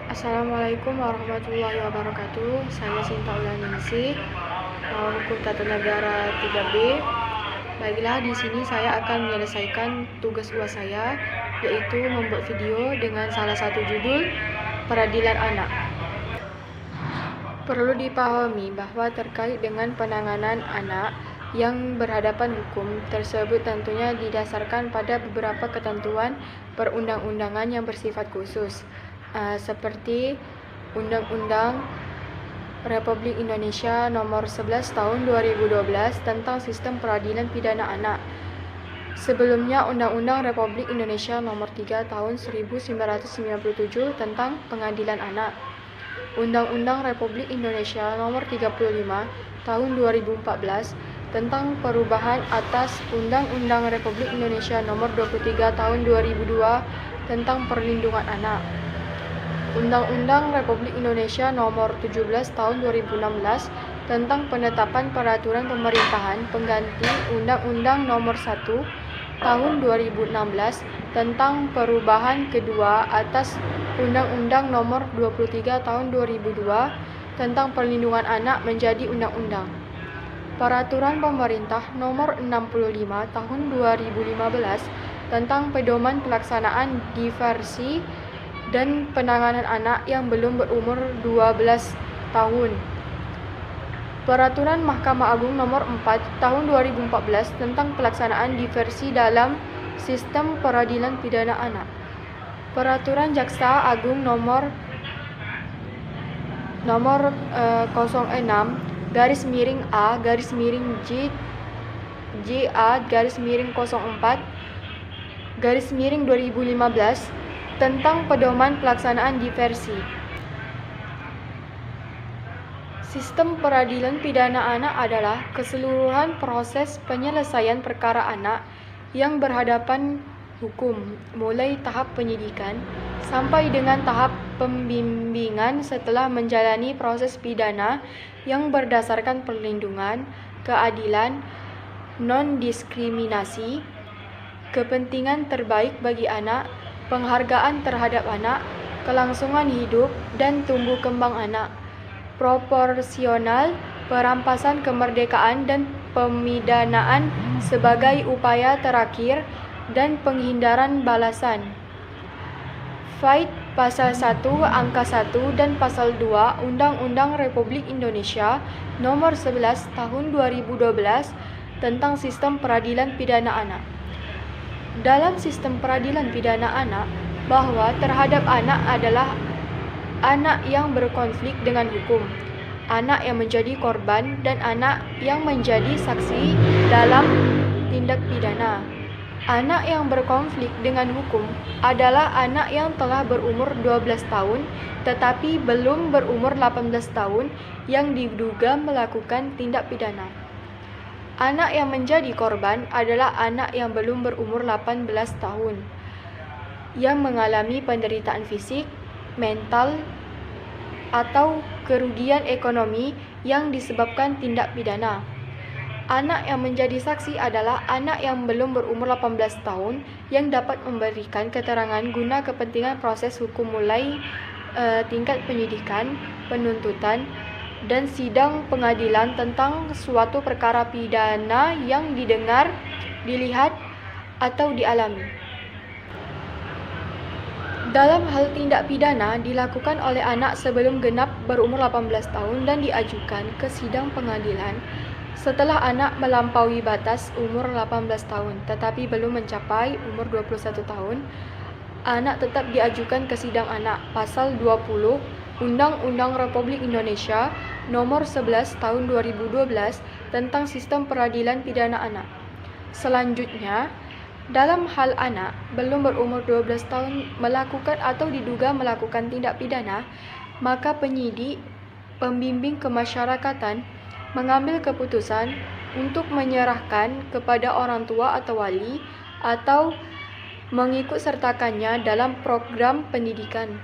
Assalamualaikum warahmatullahi wabarakatuh. Saya Sinta Ulaningsih, Hukum Tata Negara 3B. Baiklah, di sini saya akan menyelesaikan tugas UAS saya, yaitu membuat video dengan salah satu judul Peradilan Anak. Perlu dipahami bahwa terkait dengan penanganan anak yang berhadapan hukum tersebut tentunya didasarkan pada beberapa ketentuan perundang-undangan yang bersifat khusus, seperti Undang-Undang Republik Indonesia Nomor 11 Tahun 2012 tentang Sistem Peradilan Pidana Anak. Sebelumnya Undang-Undang Republik Indonesia Nomor 3 Tahun 1997 tentang Pengadilan Anak. Undang-Undang Republik Indonesia Nomor 35 Tahun 2014 tentang perubahan atas Undang-Undang Republik Indonesia Nomor 23 Tahun 2002 tentang Perlindungan Anak. Undang-Undang Republik Indonesia Nomor 17 Tahun 2016 tentang penetapan peraturan pemerintahan pengganti Undang-Undang Nomor 1 Tahun 2016 tentang perubahan kedua atas Undang-Undang Nomor 23 Tahun 2002 tentang Perlindungan Anak menjadi undang-undang. Peraturan Pemerintah Nomor 65 Tahun 2015 tentang pedoman pelaksanaan diversi dan penanganan anak yang belum berumur 12 tahun. Peraturan Mahkamah Agung Nomor 4 Tahun 2014 tentang pelaksanaan diversi dalam sistem peradilan pidana anak. Peraturan Jaksa Agung Nomor 06-A-J-A-04-2015 tentang pedoman pelaksanaan diversi. Sistem peradilan pidana anak adalah keseluruhan proses penyelesaian perkara anak yang berhadapan hukum, mulai tahap penyidikan sampai dengan tahap pembimbingan setelah menjalani proses pidana yang berdasarkan perlindungan, keadilan, non-diskriminasi, kepentingan terbaik bagi anak, penghargaan terhadap anak, kelangsungan hidup dan tumbuh kembang anak, proporsional, perampasan kemerdekaan dan pemidanaan sebagai upaya terakhir, dan penghindaran balasan. Fait Pasal 1 Angka 1 dan Pasal 2 Undang-Undang Republik Indonesia Nomor 11 Tahun 2012 tentang Sistem Peradilan Pidana Anak. Dalam sistem peradilan pidana anak, bahwa terhadap anak adalah anak yang berkonflik dengan hukum, anak yang menjadi korban, dan anak yang menjadi saksi dalam tindak pidana. Anak yang berkonflik dengan hukum adalah anak yang telah berumur 12 tahun tetapi belum berumur 18 tahun yang diduga melakukan tindak pidana. Anak yang menjadi korban adalah anak yang belum berumur 18 tahun yang mengalami penderitaan fisik, mental, atau kerugian ekonomi yang disebabkan tindak pidana. Anak yang menjadi saksi adalah anak yang belum berumur 18 tahun yang dapat memberikan keterangan guna kepentingan proses hukum mulai tingkat penyidikan, penuntutan, dan sidang pengadilan tentang suatu perkara pidana yang didengar, dilihat, atau dialami. Dalam hal tindak pidana dilakukan oleh anak sebelum genap berumur 18 tahun dan diajukan ke sidang pengadilan setelah anak melampaui batas umur 18 tahun tetapi belum mencapai umur 21 tahun, anak tetap diajukan ke sidang anak. Pasal 20 Undang-Undang Republik Indonesia Nomor 11 Tahun 2012 tentang Sistem Peradilan Pidana Anak. Selanjutnya, dalam hal anak belum berumur 12 tahun melakukan atau diduga melakukan tindak pidana, maka penyidik, pembimbing kemasyarakatan mengambil keputusan untuk menyerahkan kepada orang tua atau wali atau mengikutsertakannya dalam program pendidikan,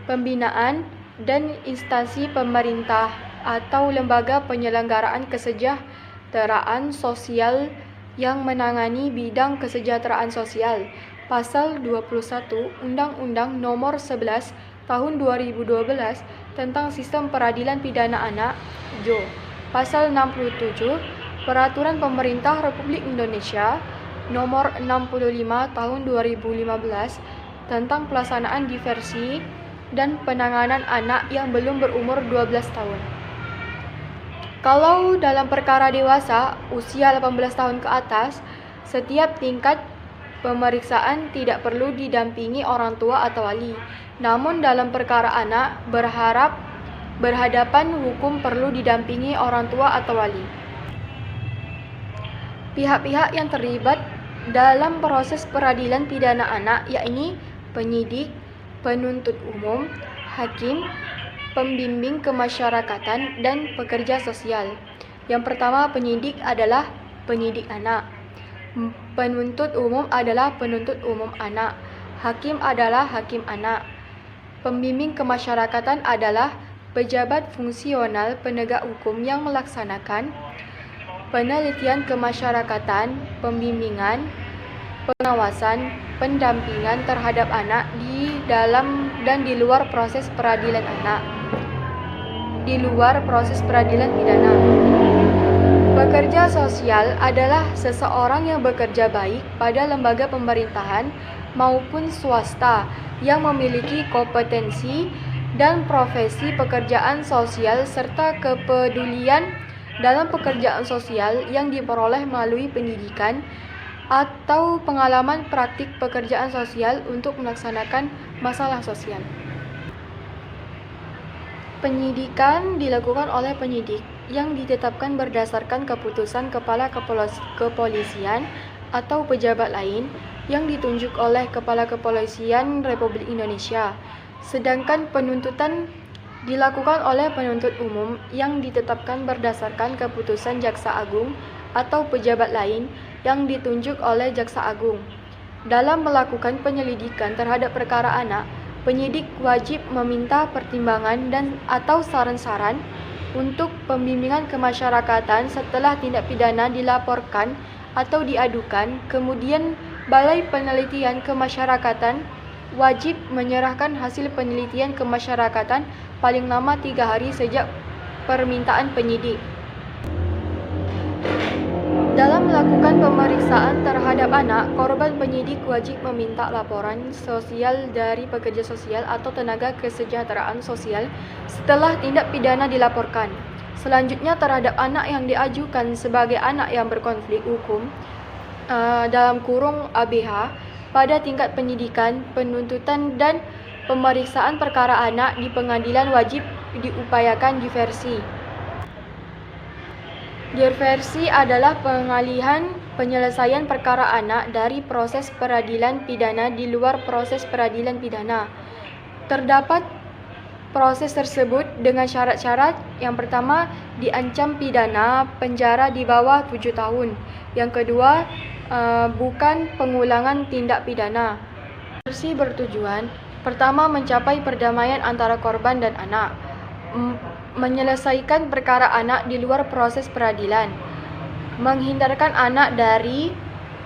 pembinaan, dan instansi pemerintah atau lembaga penyelenggaraan kesejahteraan sosial yang menangani bidang kesejahteraan sosial. Pasal 21 Undang-Undang Nomor 11 tahun 2012 tentang Sistem Peradilan Pidana Anak (JO). Pasal 67 Peraturan Pemerintah Republik Indonesia Nomor 65 Tahun 2015 tentang pelaksanaan diversi dan penanganan anak yang belum berumur 12 tahun. Kalau dalam perkara dewasa usia 18 tahun ke atas, setiap tingkat pemeriksaan tidak perlu didampingi orang tua atau wali. Namun dalam perkara anak berhadapan hukum perlu didampingi orang tua atau wali. Pihak-pihak yang terlibat dalam proses peradilan pidana anak yakni penyidik, penuntut umum, hakim, pembimbing kemasyarakatan, dan pekerja sosial. Yang pertama, penyidik adalah penyidik anak. Penuntut umum adalah penuntut umum anak. Hakim adalah hakim anak. Pembimbing kemasyarakatan adalah pejabat fungsional penegak hukum yang melaksanakan penelitian kemasyarakatan, pembimbingan, pengawasan, pendampingan terhadap anak di dalam dan di luar proses peradilan anak. Di luar proses peradilan pidana. Pekerja sosial adalah seseorang yang bekerja baik pada lembaga pemerintahan maupun swasta yang memiliki kompetensi dan profesi pekerjaan sosial serta kepedulian dalam pekerjaan sosial yang diperoleh melalui pendidikan atau pengalaman praktik pekerjaan sosial untuk melaksanakan masalah sosial. Penyidikan dilakukan oleh penyidik yang ditetapkan berdasarkan keputusan Kepala Kepolisian atau pejabat lain yang ditunjuk oleh Kepala Kepolisian Republik Indonesia. Sedangkan penuntutan dilakukan oleh penuntut umum yang ditetapkan berdasarkan keputusan Jaksa Agung atau pejabat lain yang ditunjuk oleh Jaksa Agung. Dalam melakukan penyelidikan terhadap perkara anak, penyidik wajib meminta pertimbangan dan atau saran-saran untuk pembimbingan kemasyarakatan setelah tindak pidana dilaporkan atau diadukan. Kemudian Balai Penelitian Kemasyarakatan wajib menyerahkan hasil penelitian kemasyarakatan paling lama 3 hari sejak permintaan penyidik. Dalam melakukan pemeriksaan terhadap anak, korban penyidik wajib meminta laporan sosial dari pekerja sosial atau tenaga kesejahteraan sosial setelah tindak pidana dilaporkan. Selanjutnya terhadap anak yang diajukan sebagai anak yang berkonflik hukum dalam kurung ABH pada tingkat penyidikan, penuntutan, dan pemeriksaan perkara anak di pengadilan wajib diupayakan diversi. Diversi adalah pengalihan penyelesaian perkara anak dari proses peradilan pidana di luar proses peradilan pidana. Terdapat proses tersebut dengan syarat-syarat. Yang pertama, diancam pidana penjara di bawah 7 tahun. Yang kedua, bukan pengulangan tindak pidana. Diversi bertujuan pertama, mencapai perdamaian antara korban dan anak, menyelesaikan perkara anak di luar proses peradilan, menghindarkan anak dari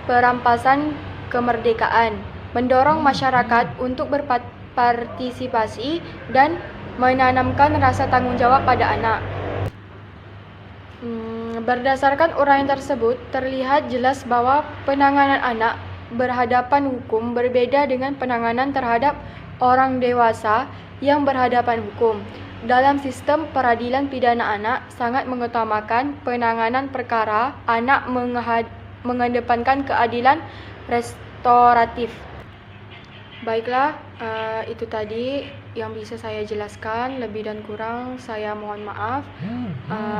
perampasan kemerdekaan, mendorong masyarakat untuk berpartisipasi dan menanamkan rasa tanggung jawab pada anak. Berdasarkan uraian tersebut, terlihat jelas bahwa penanganan anak berhadapan hukum berbeda dengan penanganan terhadap orang dewasa yang berhadapan hukum. Dalam sistem peradilan pidana anak sangat mengutamakan penanganan perkara anak mengedepankan keadilan restoratif. Baiklah, itu tadi yang bisa saya jelaskan. Lebih dan kurang saya mohon maaf.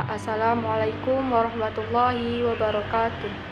Assalamualaikum warahmatullahi wabarakatuh.